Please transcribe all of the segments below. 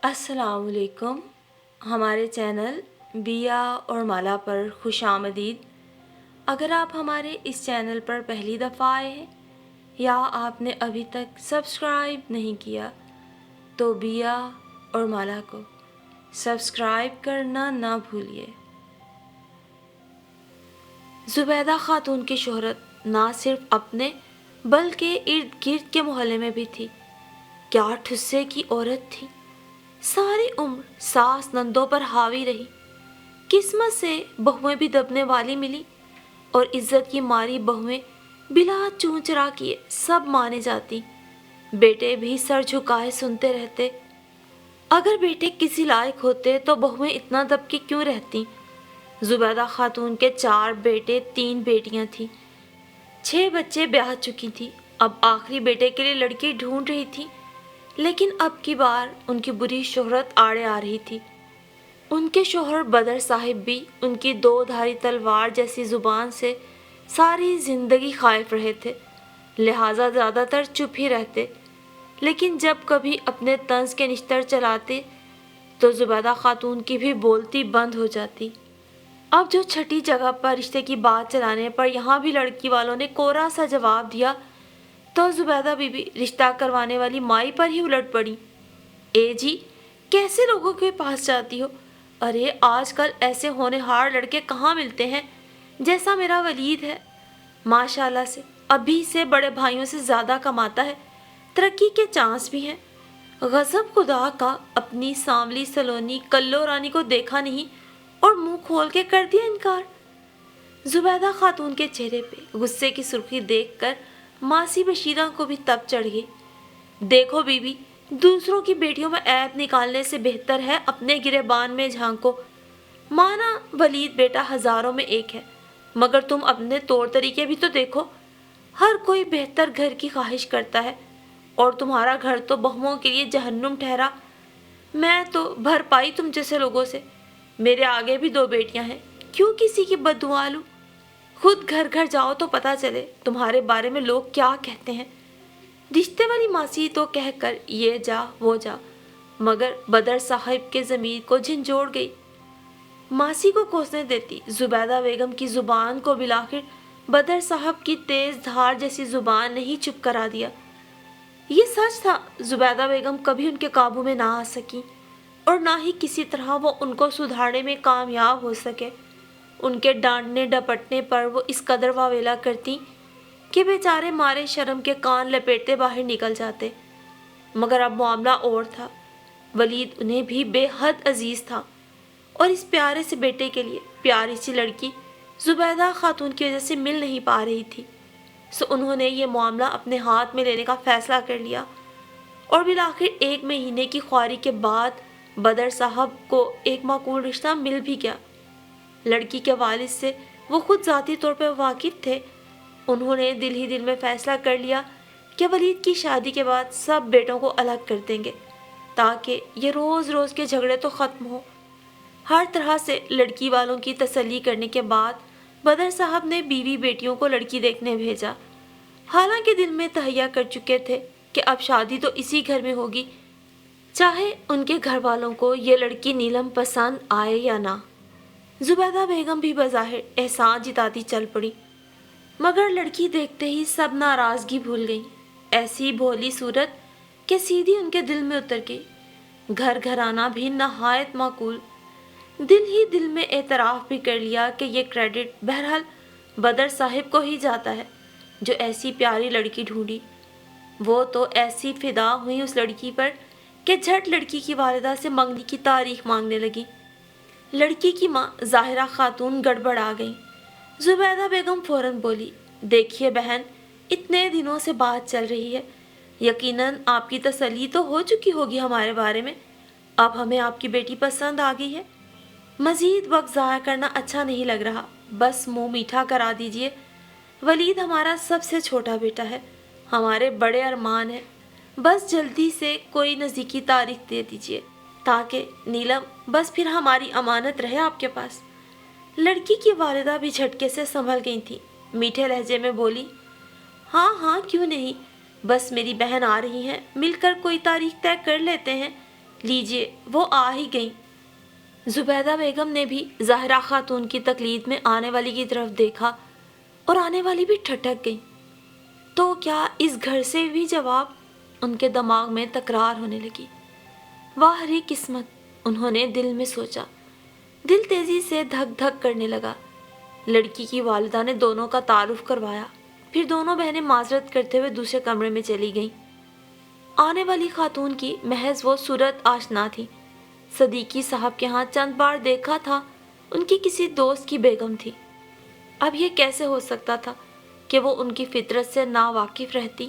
अस्सलाम वालेकुम। हमारे चैनल बिया और माला पर खुश आमदीद। अगर आप हमारे इस चैनल पर पहली दफ़ा आए हैं या आपने अभी तक सब्सक्राइब नहीं किया तो बिया और माला को सब्सक्राइब करना ना भूलिए। ज़ुबैदा खातून की शोहरत ना सिर्फ अपने बल्कि इर्द गिर्द के मोहल्ले में भी थी। क्या ठुस्से की औरत थी। सारी उम्र सास नंदों पर हावी रही। किस्मत से बहुएं भी दबने वाली मिली और इज्जत की मारी बहुएं बिला चूं चरा किए सब माने जाती। बेटे भी सर झुकाए सुनते रहते। अगर बेटे किसी लायक होते तो बहुएं इतना दबके क्यों रहती। जुबैदा खातून के 4 बेटे 3 बेटियां थीं। 6 बच्चे ब्याह चुकी थी। अब आखिरी बेटे के लिए लड़की ढूंढ रही थी, लेकिन अब की बार उनकी बुरी शोहरत आड़े आ रही थी। उनके शोहर बदर साहिब भी उनकी 2 धारी तलवार जैसी जुबान से सारी जिंदगी खाइफ रहे थे, लिहाजा ज़्यादातर चुप ही रहते। लेकिन जब कभी अपने तंज के निश्तर चलाते तो जुबैदा खातून की भी बोलती बंद हो जाती। अब जो छठी जगह पर रिश्ते की बात चलाने पर यहाँ भी लड़की वालों ने कोरा सा जवाब दिया तो जुबैदा बीबी रिश्ता करवाने वाली माई पर ही उलट पड़ी। ए जी, कैसे लोगों के पास जाती हो। अरे आजकल ऐसे होनहार लड़के कहाँ मिलते हैं जैसा मेरा वलीद है। माशाल्लाह से अभी से बड़े भाइयों से ज़्यादा कमाता है, तरक्की के चांस भी हैं। गजब खुदा का, अपनी सांवली सलोनी कल्लो रानी को देखा नहीं और मुंह खोल के कर दिया इनकार। जुबैदा खातून के चेहरे पे गुस्से की सुर्खी देखकर मासी बशीरा को भी तप चढ़ गई। देखो बीबी, दूसरों की बेटियों में ऐब निकालने से बेहतर है अपने गिरेबान में झांको। माना वलीद बेटा हजारों में एक है, मगर तुम अपने तौर तरीके भी तो देखो। हर कोई बेहतर घर की ख्वाहिश करता है और तुम्हारा घर तो बहुओं के लिए जहन्नुम ठहरा। मैं तो भर पाई तुम जैसे लोगों से। मेरे आगे भी 2 बेटियां हैं, क्यों किसी की बद्दुआ लूं। खुद घर घर जाओ तो पता चले तुम्हारे बारे में लोग क्या कहते हैं। रिश्ते वाली मासी तो कहकर ये जा वो जा, मगर बदर साहिब के ज़मीर को झंझोड़ गई। मासी को कोसने देती जुबैदा बेगम की ज़ुबान को बिलाकर बदर साहब की तेज़ धार जैसी ज़ुबान ने ही चुप करा दिया। ये सच था, जुबैदा बेगम कभी उनके काबू में ना आ सकी और ना ही किसी तरह वो उनको सुधारने में कामयाब हो सके। उनके डांटने डपटने पर वो इस कदर वावेला करती कि बेचारे मारे शर्म के कान लपेटते बाहर निकल जाते। मगर अब मामला और था। वलीद उन्हें भी बेहद अजीज था और इस प्यारे से बेटे के लिए प्यारी सी लड़की जुबैदा खातून की वजह से मिल नहीं पा रही थी। सो उन्होंने ये मामला अपने हाथ में लेने का फैसला कर लिया और फिर आखिर 1 महीने की ख्वारी के बाद बदर साहब को एक माकूल रिश्ता मिल भी गया। लड़की के वालिद से वो खुद ज़ाती तौर पर वाकिफ थे। उन्होंने दिल ही दिल में फैसला कर लिया कि वलीद की शादी के बाद सब बेटों को अलग कर देंगे ताकि ये रोज़ रोज़ के झगड़े तो ख़त्म हो। हर तरह से लड़की वालों की तसल्ली करने के बाद बदर साहब ने बीवी बेटियों को लड़की देखने भेजा। हालांकि दिल में तहैया कर चुके थे कि अब शादी तो इसी घर में होगी, चाहे उनके घर वालों को ये लड़की नीलम पसंद आए या ना। जुबैदा बेगम भी बज़ाहिर एहसान जिताती चल पड़ी, मगर लड़की देखते ही सब नाराज़गी भूल गई। ऐसी भोली सूरत कि सीधी उनके दिल में उतर गई। घर घराना भी नहायत माकूल। दिल ही दिल में एतराफ़ भी कर लिया कि ये क्रेडिट बहरहाल बदर साहिब को ही जाता है जो ऐसी प्यारी लड़की ढूंढी। वो तो ऐसी फिदा हुई उस लड़की पर कि झट लड़की की वालिदा से मंगनी की तारीख मांगने लगी। लड़की की माँ ज़ाहिरा खातून गड़बड़ा गई। जुबैदा बेगम फ़ौरन बोली, देखिए बहन, इतने दिनों से बात चल रही है, यकीनन आपकी तसल्ली तो हो चुकी होगी हमारे बारे में। अब हमें आपकी बेटी पसंद आ गई है। मज़ीद वक्त ज़ाया करना अच्छा नहीं लग रहा, बस मुंह मीठा करा दीजिए। वलीद हमारा सबसे छोटा बेटा है, हमारे बड़े अरमान है। बस जल्दी से कोई नज़दीकी तारीख दे दीजिए ताकि नीलम बस फिर हमारी अमानत रहे आपके पास। लड़की की वालिदा भी झटके से संभल गई थी। मीठे लहजे में बोली, हाँ हाँ क्यों नहीं, बस मेरी बहन आ रही हैं, मिलकर कोई तारीख तय कर लेते हैं। لیجیے وہ آ ہی گئیں۔ زبیدہ بیگم نے بھی زہرا خاتون کی تقلید میں آنے والی کی طرف دیکھا اور آنے والی بھی ٹھٹک گئی۔ تو کیا اس گھر سے بھی جواب؟ ان کے دماغ میں تکرار ہونے لگی۔ واہ ری قسمت، انہوں نے دل میں سوچا۔ دل تیزی سے دھک دھک کرنے لگا۔ لڑکی کی والدہ نے دونوں کا تعارف کروایا، پھر دونوں بہنیں معذرت کرتے ہوئے دوسرے کمرے میں چلی گئیں۔ آنے والی خاتون کی محض وہ صورت آشنا تھی۔ صدیقی صاحب کے ہاں چند بار دیکھا تھا، ان کی کسی دوست کی بیگم تھی۔ اب یہ کیسے ہو سکتا تھا کہ وہ ان کی فطرت سے ناواقف رہتی؟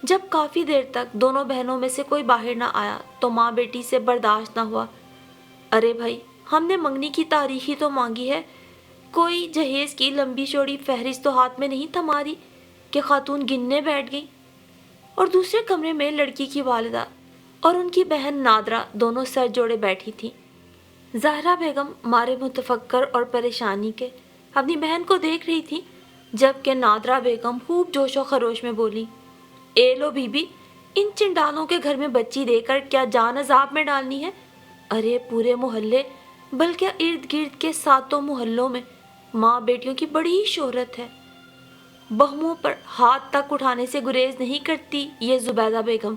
جب کافی دیر تک دونوں بہنوں میں سے کوئی باہر نہ آیا تو ماں بیٹی سے برداشت نہ ہوا۔ ارے بھائی، ہم نے منگنی کی تاریخ ہی تو مانگی ہے، کوئی جہیز کی لمبی چوڑی فہرست تو ہاتھ میں نہیں تھماری کہ خاتون گننے بیٹھ گئی۔ اور دوسرے کمرے میں لڑکی کی والدہ اور ان کی بہن نادرا دونوں سر جوڑے بیٹھی تھیں۔ زہرا بیگم مارے متفکر اور پریشانی کے اپنی بہن کو دیکھ رہی تھی، جبکہ نادرا بیگم خوب جوش و خروش میں بولی، اے لو بی بی، ان چنڈالوں کے گھر میں بچی دے کر کیا جان عذاب میں ڈالنی ہے؟ ارے پورے محلے بلکہ ارد گرد کے 7 محلوں میں ماں بیٹیوں کی بڑی شہرت ہے۔ بہوؤں پر ہاتھ تک اٹھانے سے گریز نہیں کرتی یہ زبیدہ بیگم۔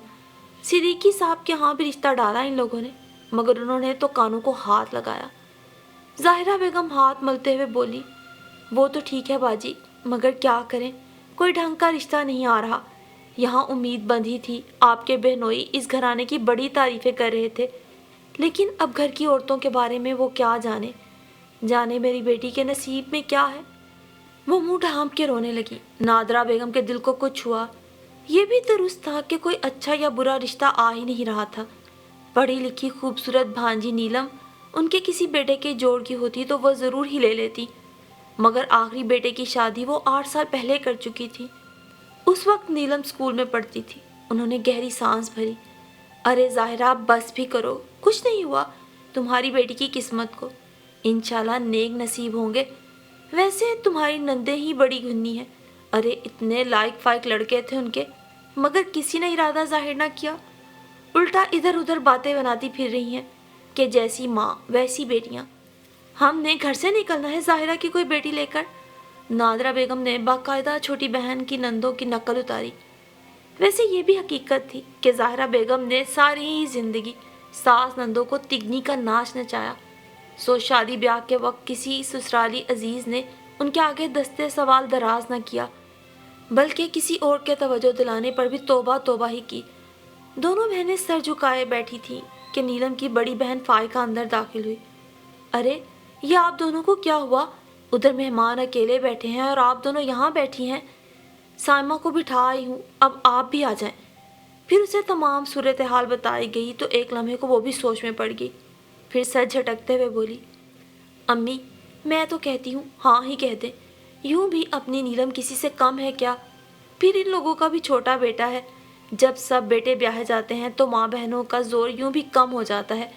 صدیقی صاحب کے ہاں بھی رشتہ ڈالا ان لوگوں نے، مگر انہوں نے تو کانوں کو ہاتھ لگایا۔ ظاہرہ بیگم ہاتھ ملتے ہوئے بولی، وہ تو ٹھیک ہے باجی، مگر کیا کریں، کوئی ڈھنگ کا رشتہ نہیں آ رہا۔ یہاں امید بندھی تھی، آپ کے بہنوئی اس گھرانے کی بڑی تعریفیں کر رہے تھے، لیکن اب گھر کی عورتوں کے بارے میں وہ کیا جانے میری بیٹی کے نصیب میں کیا ہے۔ وہ منہ ڈھانپ کے رونے لگی۔ نادرا بیگم کے دل کو کچھ ہوا۔ یہ بھی درست تھا کہ کوئی اچھا یا برا رشتہ آ ہی نہیں رہا تھا۔ پڑھی لکھی خوبصورت بھانجی نیلم ان کے کسی بیٹے کے جوڑ کی ہوتی تو وہ ضرور ہی لے لیتی، مگر آخری بیٹے کی شادی وہ 8 سال پہلے کر چکی تھی۔ اس وقت نیلم اسکول میں پڑھتی تھی۔ انہوں نے گہری سانس بھری۔ ارے ظاہرہ، بس بھی کرو، کچھ نہیں ہوا تمہاری بیٹی کی قسمت کو، انشاءاللہ نیک نصیب ہوں گے۔ ویسے تمہاری نندیں ہی بڑی گھنی ہیں۔ ارے اتنے لائق فائق لڑکے تھے ان کے، مگر کسی نے ارادہ ظاہر نہ کیا، الٹا ادھر ادھر باتیں بناتی پھر رہی ہیں کہ جیسی ماں ویسی بیٹیاں۔ ہم نے گھر سے نکلنا ہے ظاہرہ کی کوئی بیٹی لے کر۔ نادرا بیگم نے باقاعدہ چھوٹی بہن کی نندوں کی نقل اتاری۔ ویسے یہ بھی حقیقت تھی کہ ظاہرہ بیگم نے ساری ہی زندگی ساس نندوں کو تگنی کا ناچ نچایا، سو شادی بیاہ کے وقت کسی سسرالی عزیز نے ان کے آگے دستے سوال دراز نہ کیا، بلکہ کسی اور کے توجہ دلانے پر بھی توبہ توبہ ہی کی۔ دونوں بہنیں سر جھکائے بیٹھی تھیں کہ نیلم کی بڑی بہن فائقہ اندر داخل ہوئی۔ ارے یہ آپ دونوں کو کیا ہوا؟ ادھر مہمان اکیلے بیٹھے ہیں اور آپ دونوں یہاں بیٹھی ہیں۔ سائمہ کو بٹھا آئی ہوں، اب آپ بھی آ جائیں۔ پھر اسے تمام صورتحال بتائی گئی تو ایک لمحے کو وہ بھی سوچ میں پڑ گئی، پھر سر جھٹکتے ہوئے بولی، امی میں تو کہتی ہوں ہاں ہی کہہ دیں، یوں بھی اپنی نیلم کسی سے کم ہے کیا؟ پھر ان لوگوں کا بھی چھوٹا بیٹا ہے، جب سب بیٹے بیاہے جاتے ہیں تو ماں بہنوں کا زور یوں بھی کم ہو جاتا ہے۔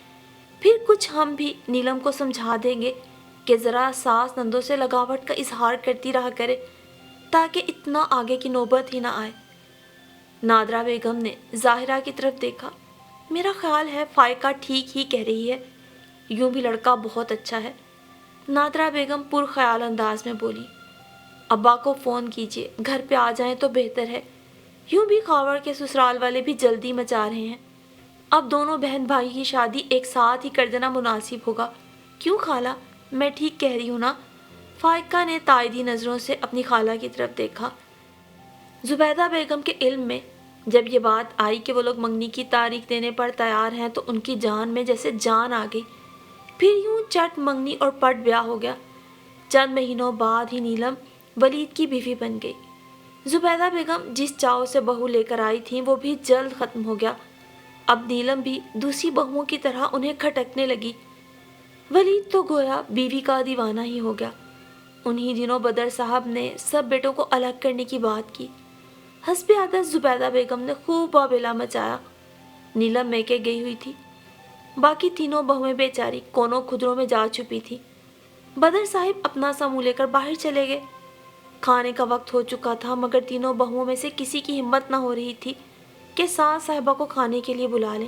پھر کچھ ہم بھی نیلم کو سمجھا دیں گے کہ ذرا ساس نندوں سے لگاوٹ کا اظہار کرتی رہا کرے، تاکہ اتنا آگے کی نوبت ہی نہ آئے۔ نادرا بیگم نے ظاہرہ کی طرف دیکھا۔ میرا خیال ہے فائقہ ٹھیک ہی کہہ رہی ہے، یوں بھی لڑکا بہت اچھا ہے۔ نادرا بیگم پرخیال انداز میں بولی، ابا کو فون کیجیے، گھر پہ آ جائیں تو بہتر ہے، یوں بھی خاور کے سسرال والے بھی جلدی مچا رہے ہیں۔ اب دونوں بہن بھائی کی شادی ایک ساتھ ہی کر دینا مناسب ہوگا، کیوں خالہ، میں ٹھیک کہہ رہی ہوں نا؟ فائقہ نے تائیدی نظروں سے اپنی خالہ کی طرف دیکھا۔ زبیدہ بیگم کے علم میں جب یہ بات آئی کہ وہ لوگ منگنی کی تاریخ دینے پر تیار ہیں تو ان کی جان میں جیسے جان آ گئی۔ پھر یوں چٹ منگنی اور پٹ بیاہ ہو گیا۔ چند مہینوں بعد ہی نیلم ولید کی بیوی بن گئی۔ زبیدہ بیگم جس چاؤ سے بہو لے کر آئی تھیں وہ بھی جلد ختم ہو گیا۔ اب نیلم بھی دوسری بہوؤں کی طرح انہیں کھٹکنے لگی۔ ولید تو گویا بیوی کا دیوانہ ہی ہو گیا۔ انہی دنوں بدر صاحب نے سب بیٹوں کو الگ کرنے کی بات کی۔ حسب عادت زبیدہ بیگم نے خوب واویلا مچایا۔ نیلم میکے گئی ہوئی تھی، باقی تینوں بہویں بیچاری کونوں کھدروں میں جا چھپی تھی۔ بدر صاحب اپنا سا منہ لے کر باہر چلے گئے۔ کھانے کا وقت ہو چکا تھا، مگر تینوں بہوؤں میں سے کسی کی ہمت نہ ہو رہی تھی کہ ساس صاحبہ کو کھانے کے لیے بلا لیں۔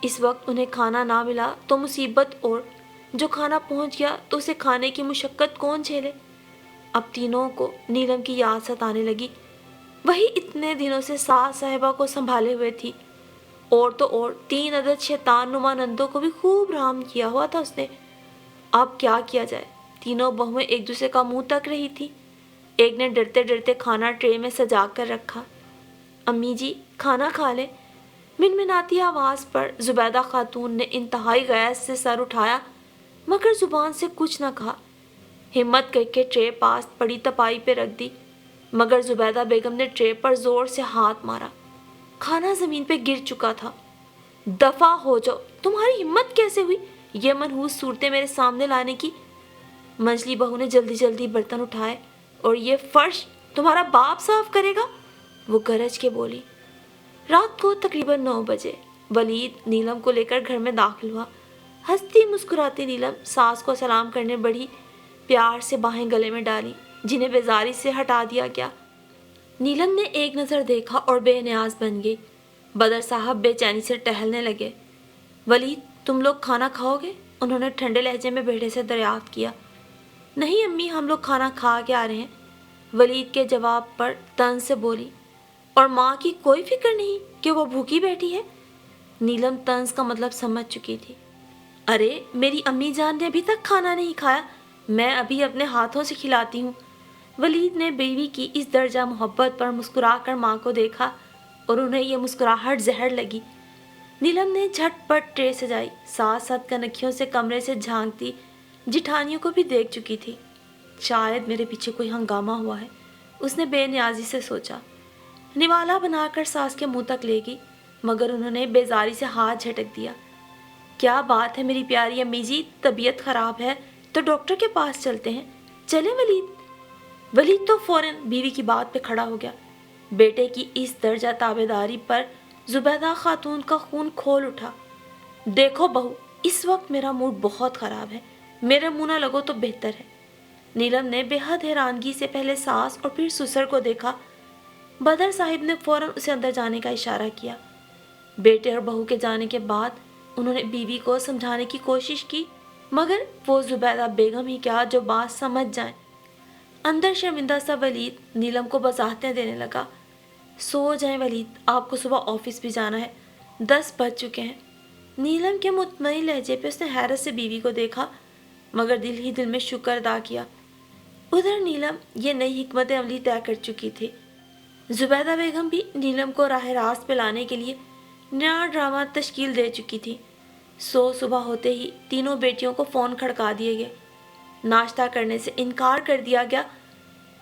इस वक्त उन्हें खाना ना मिला तो मुसीबत, और जो खाना पहुंच गया तो उसे खाने की मुशक्क़त कौन झेले। अब तीनों को नीलम की याद सताने लगी। वही इतने दिनों से सास साहिबा को संभाले हुए थी, और तो और 3 अदद शैतान नुमा नंदों को भी खूब राम किया हुआ था उसने। अब क्या किया जाए। तीनों बहुएं एक दूसरे का मुंह तक रही थी। एक ने डरते डरते खाना ट्रे में सजा कर रखा। अम्मी जी खाना खा ले। मिनमिनाती आवाज़ पर जुबैदा खातून ने इंतहाई गैस से सर उठाया, मगर जुबान से कुछ न कहा। हिम्मत करके ट्रे पास पड़ी तपाई पे रख दी, मगर जुबैदा बेगम ने ट्रे पर जोर से हाथ मारा। खाना ज़मीन पे गिर चुका था। दफ़ा हो जाओ, तुम्हारी हिम्मत कैसे हुई ये मनहूस सूरतें मेरे सामने लाने की। मंझली बहू ने जल्दी जल्दी बर्तन उठाए। और ये फर्श तुम्हारा बाप साफ करेगा, वो गरज के बोली। रात को तकरीबन 9 बजे वलीद नीलम को लेकर घर में दाखिल हुआ। हंसती मुस्कुराती नीलम सास को सलाम करने बढ़ी। प्यार से बाहें गले में डाली, जिन्हें बेजारी से हटा दिया गया। नीलम ने एक नज़र देखा और बेनियाज बन गई। बदर साहब बेचैनी से टहलने लगे। वलीद तुम लोग खाना खाओगे? उन्होंने ठंडे लहजे में बेटे से दरियाफ्त किया। नहीं अम्मी, हम लोग खाना खा के आ रहे हैं, वलीद के जवाब पर तन से बोली। और माँ की कोई फिक्र नहीं कि वो भूखी बैठी है? नीलम तंज का मतलब समझ चुकी थी। अरे मेरी अम्मी जान ने अभी तक खाना नहीं खाया, मैं अभी अपने हाथों से खिलाती हूँ। वलीद ने बीवी की इस दर्जा मोहब्बत पर मुस्कुरा कर माँ को देखा और उन्हें यह मुस्कुराहट जहर लगी। नीलम ने झटपट ट्रे सजाई, साथ साथ कनखियों से कमरे से झांकती जिठानियों को भी देख चुकी थी। शायद मेरे पीछे कोई हंगामा हुआ है, उसने बेनियाजी से सोचा। निवाला बनाकर सास के मुंह तक ले गई, मगर उन्होंने बेजारी से हाथ झटक दिया। क्या बात है मेरी प्यारी अम्मी जी, तबीयत खराब है तो डॉक्टर के पास चलते हैं, चले वलीद? वलीद तो फौरन बीवी की बात पे खड़ा हो गया। बेटे की इस दर्जा ताबेदारी पर जुबैदा खातून का खून खोल उठा। देखो बहू, इस वक्त मेरा मूड बहुत ख़राब है, मेरे मुँह ना लगो तो बेहतर है। नीलम ने बेहद हैरानगी से पहले सास और फिर ससुर को देखा। बदर साहिब ने फौरन उसे अंदर जाने का इशारा किया। बेटे और बहू के जाने के बाद उन्होंने बीवी को समझाने की कोशिश की, मगर वो जुबैदा बेगम ही क्या जो बात समझ जाए। अंदर शर्मिंदा सा वलीद नीलम को वजाहतें देने लगा। सो जाएं वलीद, आपको सुबह ऑफिस भी जाना है, 10 बज चुके हैं। नीलम के मुतमईन लहजे पे उसने हैरत से बीवी को देखा, मगर दिल ही दिल में शुक्र अदा किया। उधर नीलम ये नई हिकमत अमली तय कर चुकी थी। जुबैदा बेगम भी नीलम को राह रास्त पे लाने के लिए नया ड्रामा तश्कील दे चुकी थी। सुबह होते ही तीनों बेटियों को फ़ोन खड़का दिए गए। नाश्ता करने से इनकार कर दिया गया,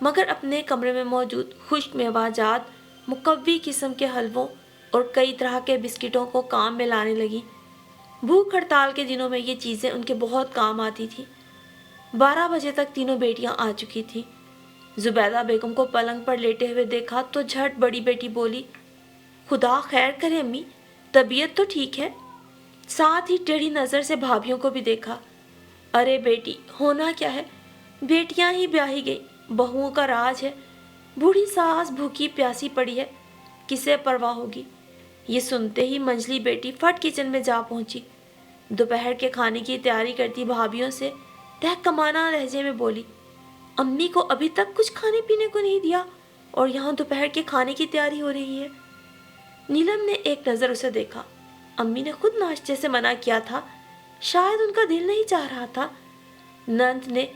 मगर अपने कमरे में मौजूद खुश्क मेवाजात, मुकव्वी किस्म के हलवों और कई तरह के बिस्किटों को काम में लाने लगी। भूख हड़ताल के दिनों में ये चीज़ें उनके बहुत काम आती थी। 12 बजे तक तीनों बेटियां आ चुकी थीं। जुबैदा बेगम को पलंग पर लेटे हुए देखा तो झट बड़ी बेटी बोली, खुदा खैर करे अम्मी, तबीयत तो ठीक है? साथ ही टेढ़ी नज़र से भाभियों को भी देखा। अरे बेटी, होना क्या है, बेटियां ही ब्याही गई, बहुओं का राज है। बूढ़ी सास भूखी प्यासी पड़ी है, किसे परवाह होगी। ये सुनते ही मंझली बेटी फट किचन में जा पहुंची। दोपहर के खाने की तैयारी करती भाभियों से तहकमाना लहजे में बोली, अम्मी को अभी तक कुछ खाने पीने को नहीं दिया और यहाँ दोपहर के खाने की तैयारी हो रही है। नीलम ने एक नज़र उसे देखा। अम्मी ने खुद नाश्ते से मना किया था, शायद उनका दिल नहीं चाह रहा था। नंद ने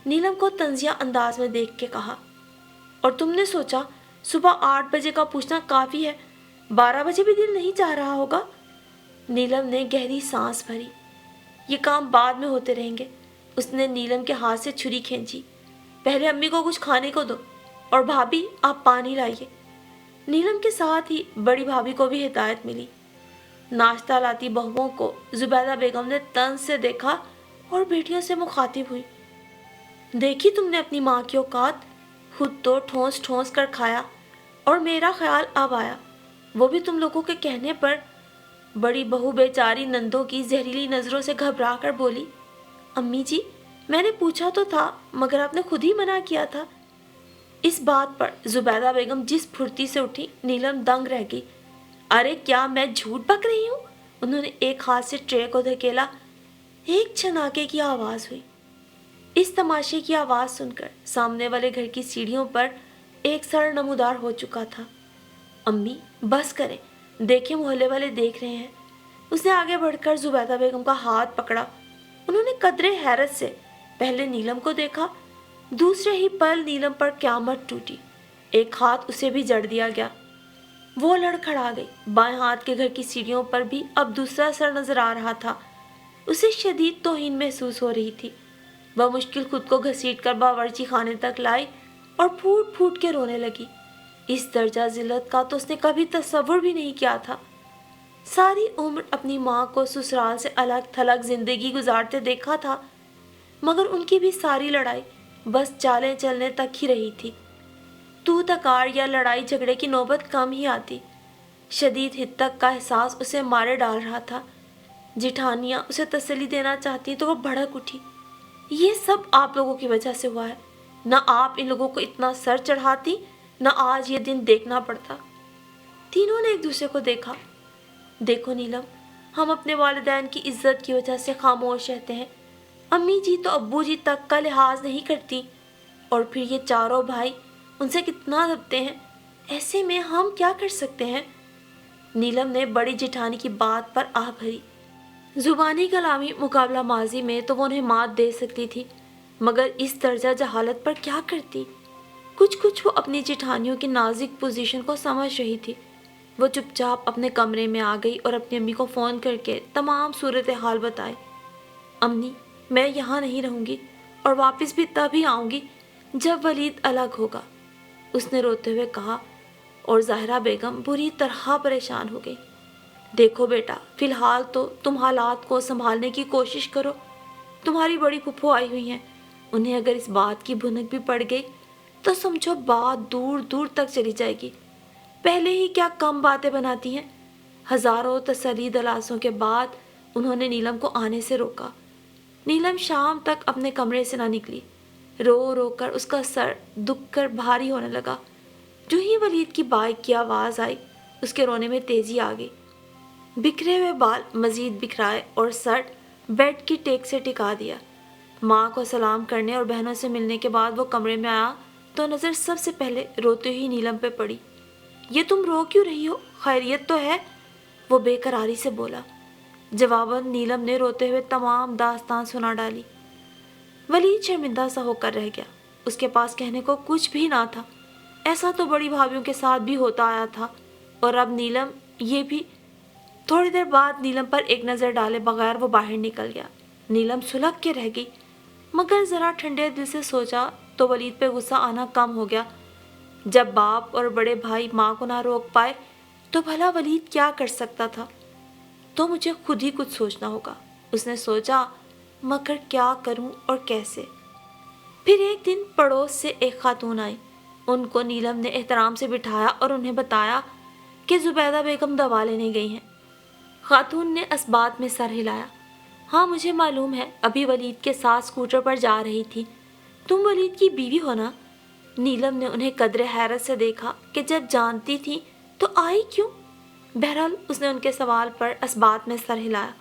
नीलम को तंजिया अंदाज में देख के कहा, और तुमने सोचा सुबह 8 बजे का पूछना काफ़ी है, 12 बजे भी दिल नहीं चाह रहा होगा? नीलम ने गहरी सांस भरी। ये काम बाद में होते रहेंगे। उसने नीलम के हाथ से छुरी खींची। पहले अम्मी को कुछ खाने को दो, और भाभी आप पानी लाइए। नीलम के साथ ही बड़ी भाभी को भी हिदायत मिली। नाश्ता लाती बहुओं को जुबैदा बेगम ने तंज से देखा और बेटियों से मुखातिब हुई। देखी तुमने अपनी माँ की औकात, खुद तो ठोंस ठोंस कर खाया, और मेरा ख्याल अब आया, वो भी तुम लोगों के कहने पर। बड़ी बहू बेचारी नंदों की जहरीली नज़रों से घबरा कर बोली, अम्मी जी मैंने पूछा तो था, मगर आपने खुद ही मना किया था। इस बात पर जुबैदा बेगम जिस फुर्ती से उठी, नीलम दंग रह गई। अरे क्या मैं झूठ बक रही हूँ? उन्होंने एक हाथ से ट्रे को धकेला। एक छनाके की आवाज़ हुई। इस तमाशे की आवाज़ सुनकर सामने वाले घर की सीढ़ियों पर एक सर नमूदार हो चुका था। अम्मी बस करें, देखें मोहल्ले वाले देख रहे हैं। उसने आगे बढ़कर जुबैदा बेगम का हाथ पकड़ा। उन्होंने कदरे हैरत से पहले नीलम को देखा, दूसरे ही पल नीलम पर क़यामत टूटी। एक हाथ उसे भी जड़ दिया गया। वो लड़खड़ा गई। बाएं हाथ के घर की सीढ़ियों पर भी अब दूसरा सर नजर आ रहा था। उसे शदीद तौहीन महसूस हो रही थी। वह मुश्किल खुद को घसीटकर बावर्ची खाने तक लाई और फूट फूट के रोने लगी। इस दर्जा जिल्लत का तो उसने कभी तसव्वुर भी नहीं किया था। सारी उम्र अपनी माँ को ससुराल से अलग थलग जिंदगी गुजारते देखा था, मगर उनकी भी सारी लड़ाई बस चालें चलने तक ही रही थी। तू तकार या लड़ाई झगड़े की नौबत कम ही आती। शदीद हित्तक का एहसास उसे मारे डाल रहा था। जिठानियाँ उसे तसल्ली देना चाहती तो वो भड़क उठी। ये सब आप लोगों की वजह से हुआ है। न आप इन लोगों को इतना सर चढ़ाती, न आज ये दिन देखना पड़ता। तीनों ने एक दूसरे को देखा। देखो नीलम, हम अपने वालिदैन की इज्जत की वजह से खामोश रहते हैं। अम्मी जी तो अब्बू जी तक का लिहाज नहीं करती, और फिर ये चारों भाई उनसे कितना दबते हैं। ऐसे में हम क्या कर सकते हैं? नीलम ने बड़ी जिठानी की बात पर आह भरी। जुबानी कलामी मुकाबला माजी में तो वो उन्हें मात दे सकती थी, मगर इस दर्जा जहालत पर क्या करती? कुछ कुछ वो अपनी जिठानियों की नाजुक पोजीशन को समझ रही थी। वो चुपचाप अपने कमरे में आ गई और अपनी अम्मी को फ़ोन करके तमाम सूरत हाल बताए। अम्मी, मैं यहाँ नहीं रहूँगी और वापस भी तभी आऊँगी जब वलीद अलग होगा, उसने रोते हुए कहा। और ज़ाहिरा बेगम बुरी तरह परेशान हो गई। देखो बेटा, फ़िलहाल तो तुम हालात को संभालने की कोशिश करो। तुम्हारी बड़ी फुफ्फो आई हुई हैं, उन्हें अगर इस बात की भुनक भी पड़ गई तो समझो बात दूर दूर तक चली जाएगी। पहले ही क्या कम बातें बनाती हैं। हज़ारों तसल्ली दलासों के बाद उन्होंने नीलम को आने से रोका। नीलम शाम तक अपने कमरे से ना निकली। रो रो कर उसका सर दुख कर भारी होने लगा। जो ही वलीद की बाइक की आवाज़ आई, उसके रोने में तेज़ी आ गई। बिखरे हुए बाल मज़ीद बिखराए और सर बेड की टेक से टिका दिया। माँ को सलाम करने और बहनों से मिलने के बाद वो कमरे में आया तो नज़र सबसे पहले रोते हुई नीलम पे पड़ी। ये तुम रो क्यों रही हो? खैरियत तो है? वो बेकरारी से बोला। जवाबन नीलम ने रोते हुए तमाम दास्तान सुना डाली। वलीद शर्मिंदा सा होकर रह गया। उसके पास कहने को कुछ भी ना था। ऐसा तो बड़ी भाभीयों के साथ भी होता आया था, और अब नीलम ये भी। थोड़ी देर बाद नीलम पर एक नज़र डाले बगैर वो बाहर निकल गया। नीलम सुलग के रह गई, मगर ज़रा ठंडे दिल से सोचा तो वलीद पे गुस्सा आना कम हो गया। जब बाप और बड़े भाई माँ को ना रोक पाए तो भला वलीद क्या कर सकता था? तो मुझे खुद ही कुछ सोचना होगा, उसने सोचा, मगर क्या करूं और कैसे? फिर एक दिन पड़ोस से एक खातून आई। उनको नीलम ने एहतराम से बिठाया और उन्हें बताया कि जुबैदा बेगम दवा लेने गई हैं। खातून ने असबात में सर हिलाया। हाँ, मुझे मालूम है, अभी वलीद के साथ स्कूटर पर जा रही थी। तुम वलीद की बीवी हो ना? नीलम ने उन्हें कदरे हैरत से देखा कि जब जानती थी तो आई क्यों? बहरहाल उसने उनके सवाल पर असबात में सर हिलाया।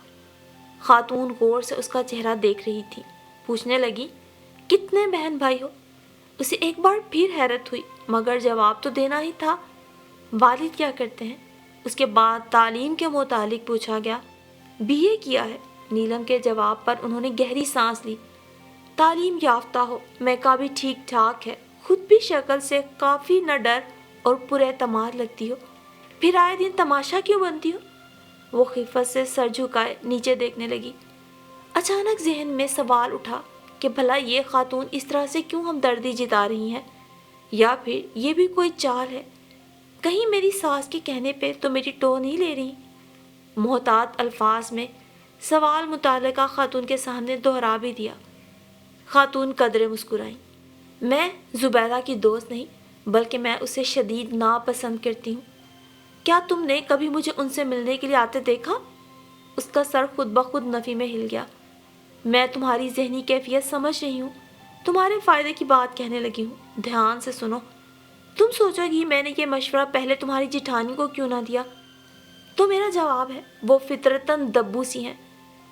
खातून गौर से उसका चेहरा देख रही थी। पूछने लगी, कितने बहन भाई हो? उसे एक बार फिर हैरत हुई, मगर जवाब तो देना ही था। वालिद क्या करते हैं? उसके बाद तालीम के मुतालिक पूछा गया। बीए किया है। नीलम के जवाब पर उन्होंने गहरी सांस ली। तालीम याफ्ता हो, मैका भी ठीक ठाक है, खुद भी शक्ल से काफ़ी न डर और पुरएतमाद लगती हो, फिर आए दिन तमाशा क्यों बनती हो? वो खिफत से सर झुकाए नीचे देखने लगी। अचानक जहन में सवाल उठा कि भला ये खातून इस तरह से क्यों हमदर्दी जिता रही हैं, या फिर ये भी कोई चाल है? कहीं मेरी सास के कहने पे तो मेरी टो नहीं ले रही? मोहतात अल्फाज में सवाल मुतालिका खातून के सामने दोहरा भी दिया। खातून कदरे मुस्कुराई। मैं जुबैदा की दोस्त नहीं, बल्कि मैं उसे शदीद नापसंद करती हूँ। क्या तुमने कभी मुझे उनसे मिलने के लिए आते देखा? उसका सर खुद ब खुद नफ़ी में हिल गया। मैं तुम्हारी जहनी कैफियत समझ रही हूँ, तुम्हारे फ़ायदे की बात कहने लगी हूँ। ध्यान से सुनो। तुम सोचोगी मैंने ये मशवरा पहले तुम्हारी जिठानी को क्यों ना दिया? तो मेरा जवाब है वो फितरतन दब्बू सी हैं।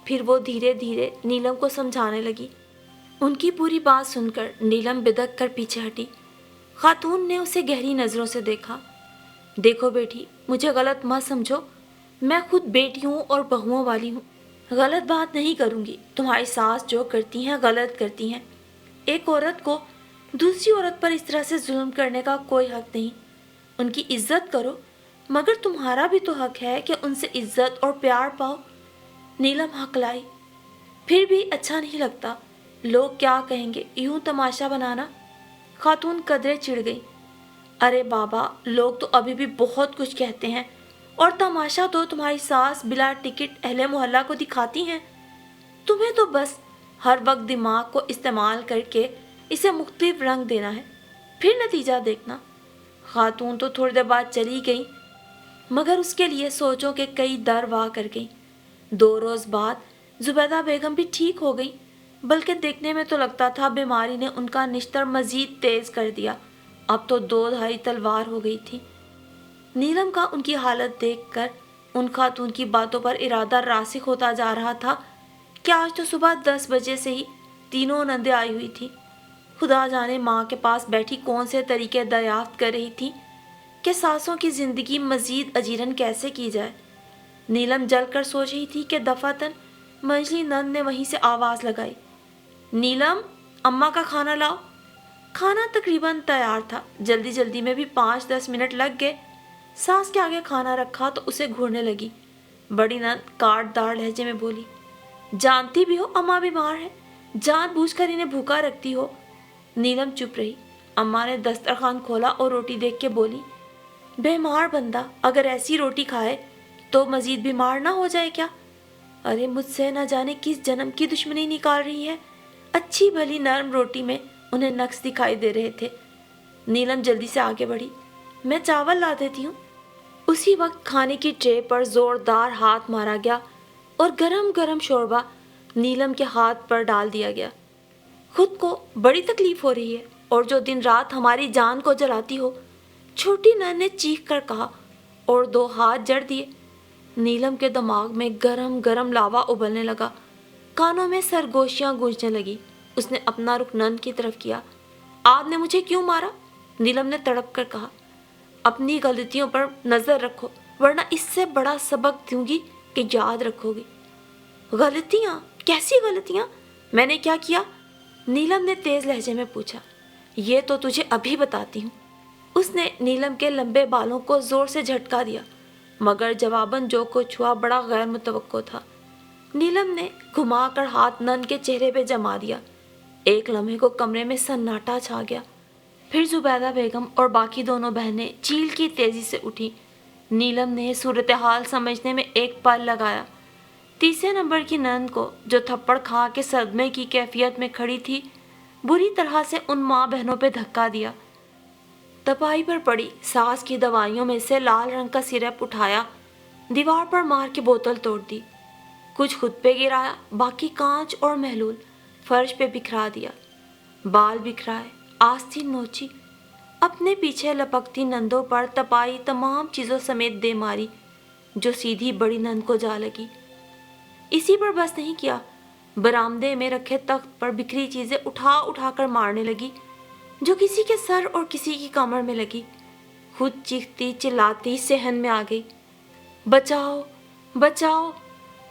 फिर वो धीरे धीरे नीलम को समझाने लगी। उनकी पूरी बात सुनकर नीलम बिदक कर पीछे हटी। खातून ने उसे गहरी नज़रों से देखा। देखो बेटी, मुझे गलत मत समझो, मैं खुद बेटी हूँ और बहुओं वाली हूँ। गलत बात नहीं करूँगी। तुम्हारी सास जो करती हैं गलत करती हैं। एक औरत को दूसरी औरत पर इस तरह से जुल्म करने का कोई हक नहीं। उनकी इज्जत करो, मगर तुम्हारा भी तो हक है कि उनसे इज्जत और प्यार पाओ। नीलम हकलाई। फिर भी अच्छा नहीं लगता, लोग क्या कहेंगे, यूं तमाशा बनाना। खातून कदरे चिढ़ गई। अरे बाबा, लोग तो अभी भी बहुत कुछ कहते हैं, और तमाशा तो तुम्हारी सास बिला टिकट अहले मोहल्ला को दिखाती हैं। तुम्हें तो बस हर वक्त दिमाग को इस्तेमाल करके इसे मुख्तलिफ रंग देना है, फिर नतीजा देखना। खातून तो थोड़ी देर बाद चली गई, मगर उसके लिए सोचों के कई दर वाह कर गई। 2 रोज़ बाद जुबैदा बेगम भी ठीक हो गई, बल्कि देखने में तो लगता था बीमारी ने उनका निश्तर मजीद तेज कर दिया। अब तो 2 धारी तलवार हो गई थी। नीलम का उनकी हालत देखकर उन खातून की बातों पर इरादा रासिख होता जा रहा था कि आज तो सुबह 10 बजे से ही तीनों नंदे आई हुई थी। खुदा जाने माँ के पास बैठी कौन से तरीके दरियाफ्त कर रही थी कि सासों की ज़िंदगी मज़ीद अजीरन कैसे की जाए। नीलम जल कर सोच रही थी कि दफातन मंझली नंद ने वहीं से आवाज़ लगाई, नीलम, अम्मा का खाना लाओ। खाना तकरीबन तैयार था। जल्दी जल्दी में भी 5-10 मिनट लग गए। सास के आगे खाना रखा तो उसे घूरने लगी। बड़ी नंद काटदार लहजे में बोली, जानती भी हो अम्मा बीमार है, जानबूझकर इन्हें भूखा रखती हो। नीलम चुप रही। अम्मा ने दस्तरखान खोला और रोटी देख के बोली, बेमार बंदा अगर ऐसी रोटी खाए तो मजीद बीमार ना हो जाए क्या? अरे मुझसे न जाने किस जन्म की दुश्मनी निकाल रही है। अच्छी भली नरम रोटी में उन्हें नक्स दिखाई दे रहे थे। नीलम जल्दी से आगे बढ़ी, मैं चावल ला देती हूँ। उसी वक्त खाने की ट्रे पर जोरदार हाथ मारा गया और गरम गरम शोरबा नीलम के हाथ पर डाल दिया गया। खुद को बड़ी तकलीफ हो रही है और जो दिन रात हमारी जान को जलाती हो, छोटी नन ने चीख कर कहा और 2 हाथ जड़ दिए। नीलम के दिमाग में गरम गरम लावा उबलने लगा। कानों में सरगोशियां गूंजने लगी। उसने अपना रुख नन की तरफ किया। आपने मुझे क्यों मारा? नीलम ने तड़प कर कहा। अपनी गलतियों पर नजर रखो, वरना इससे बड़ा सबक दूंगी कि याद रखोगी। गलतियां? कैसी गलतियां? मैंने क्या किया? नीलम ने तेज लहजे में पूछा। ये तो तुझे अभी बताती हूँ। उसने नीलम के लंबे बालों को जोर से झटका दिया, मगर जवाबन जो कुछ हुआ बड़ा गैर मुतवक्को था। नीलम ने घुमाकर हाथ नन के चेहरे पे जमा दिया। एक लम्हे को कमरे में सन्नाटा छा गया। फिर जुबैदा बेगम और बाकी दोनों बहनें चील की तेजी से उठी। नीलम ने सूरत हाल समझने में एक पल लगाया। तीसरे नंबर की नंद को, जो थप्पड़ खा के सदमे की कैफियत में खड़ी थी, बुरी तरह से उन माँ बहनों पे धक्का दिया। तपाई पर पड़ी सास की दवाइयों में से लाल रंग का सिरप उठाया, दीवार पर मार के बोतल तोड़ दी। कुछ खुद पे गिराया, बाकी कांच और महलूल फर्श पे बिखरा दिया। बाल बिखराए, आस्तीन नोची, अपने पीछे लपकती नंदों पर तपाई तमाम चीज़ों समेत दे मारी, जो सीधी बड़ी नंद को जा लगी। इसी पर बस नहीं किया, बरामदे में रखे तख्त पर बिखरी चीज़ें उठा उठा कर मारने लगी, जो किसी के सर और किसी की कमर में लगी। खुद चीखती चिल्लाती सहन में आ गई। बचाओ बचाओ!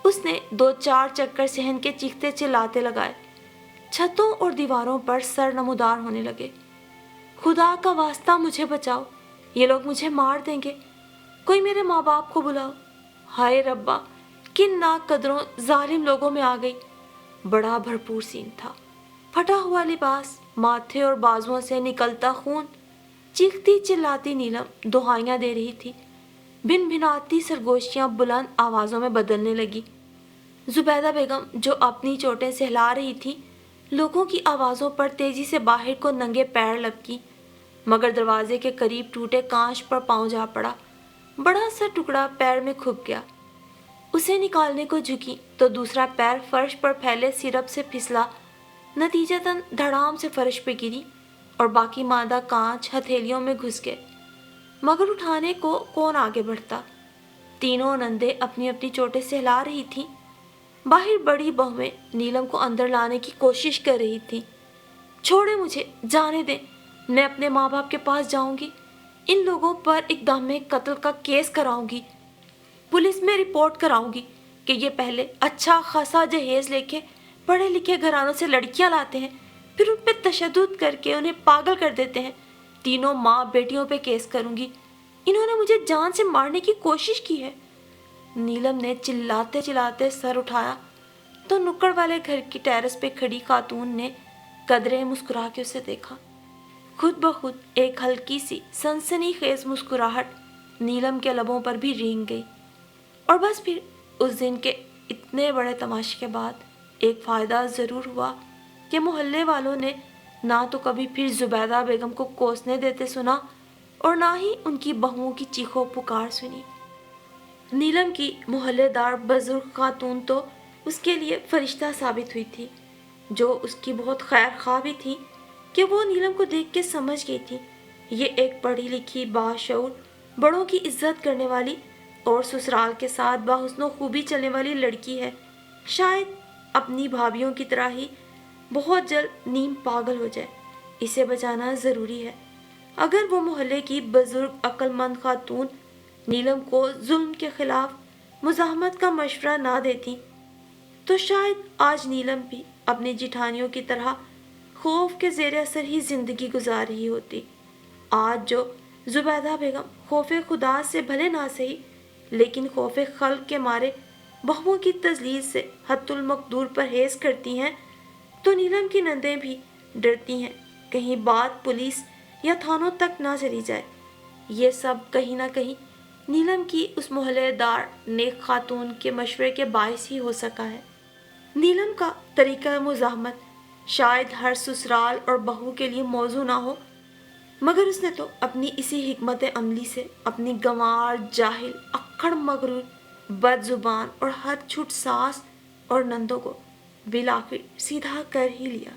उसने 2-4 चक्कर सहन के चीखते चिल्लाते लगाए। छतों और दीवारों पर सर नमूदार होने लगे। खुदा का वास्ता मुझे बचाओ, ये लोग मुझे मार देंगे, कोई मेरे माँ बाप को बुलाओ। हाय रब्बा, किन नाकदरों जालिम लोगों में आ गई। बड़ा भरपूर सीन था, फटा हुआ लिबास, माथे और बाजुओं से निकलता खून। चीखती चिल्लाती नीलम दुहाइयाँ दे रही थी। भिन भिनाती सरगोशियाँ बुलंद आवाज़ों में बदलने लगी। जुबैदा बेगम, जो अपनी चोटें सहला रही थी, लोगों की आवाज़ों पर तेजी से बाहर को नंगे पैर लपकी, मगर दरवाजे के करीब टूटे कांच पर पाँव जा पड़ा। बड़ा सा टुकड़ा पैर में खुप गया। उसे निकालने को झुकी तो दूसरा पैर फर्श पर फैले सिरप से फिसला, नतीजतन धड़ाम से फर्श पे गिरी और बाकी मादा कांच हथेलियों में घुस गए। मगर उठाने को कौन आगे बढ़ता। तीनों नंदे अपनी अपनी चोटें सहला रही थीं। बाहर बड़ी बहुएं नीलम को अंदर लाने की कोशिश कर रही थीं। छोड़े मुझे, जाने दें, मैं अपने माँ बाप के पास जाऊंगी, इन लोगों पर इक़दाम कत्ल का केस कराऊंगी, पुलिस में रिपोर्ट कराऊंगी कि ये पहले अच्छा खासा जहेज लेके पढ़े लिखे घरानों से लड़कियां लाते हैं, फिर उन पर तशद्दुद करके उन्हें पागल कर देते हैं। तीनों माँ बेटियों पे केस करूंगी, इन्होंने मुझे जान से मारने की कोशिश की है। नीलम ने चिल्लाते चिल्लाते सर उठाया तो नुक्कड़ वाले घर की टेरेस पे खड़ी खातून ने कदरे मुस्कुरा के उसे देखा। खुद ब खुद एक हल्की सी सनसनीखेज मुस्कुराहट नीलम के लबों पर भी रेंग गई। और बस फिर उस दिन के इतने बड़े तमाशे के बाद एक फ़ायदा ज़रूर हुआ कि मोहल्ले वालों ने ना तो कभी फिर जुबैदा बेगम को कोसने देते सुना और ना ही उनकी बहुओं की चीखों पुकार सुनी। नीलम की मोहल्लेदार बुजुर्ग खातून तो उसके लिए फरिश्ता साबित हुई थी, जो उसकी बहुत खैर खा भी थी कि वो नीलम को देख के समझ गई थी ये एक पढ़ी लिखी बाशऊर बड़ों की इज्जत करने वाली और ससुराल के साथ बाहुस्नो खूबी चलने वाली लड़की है। शायद अपनी भाभीियों की तरह ही बहुत जल्द नीम पागल हो जाए, इसे बचाना ज़रूरी है। अगर वो मोहल्ले की बुजुर्ग अक्लमंद खातून नीलम को जुल्म के खिलाफ मुज़ाहमत का मशवरा ना देती तो शायद आज नीलम भी अपनी जिठानियों की तरह खौफ के ज़ेर असर ही ज़िंदगी गुजार रही होती। आज जो जुबैदा बेगम खौफ खुदा से भले ना सही लेकिन खौफ खल्क के मारे बहुओं की तजलील से हत्तुल मकदूर परहेज करती हैं, तो नीलम की नंदें भी डरती हैं कहीं बात पुलिस या थानों तक ना चली जाए। ये सब कहीं ना कहीं नीलम की उस मोहल्लेदार नेक खातून के मशवरे के बायस ही हो सका है। नीलम का तरीका मुज़ाहमत शायद हर ससुराल और बहू के लिए मौजू ना हो, मगर उसने तो अपनी इसी हिकमत अमली से अपनी गंवार जाहिल अक्खड़ मगरूर बदजुबान और हद छुट सास और नंदों को बिलाखिर सीधा कर ही लिया।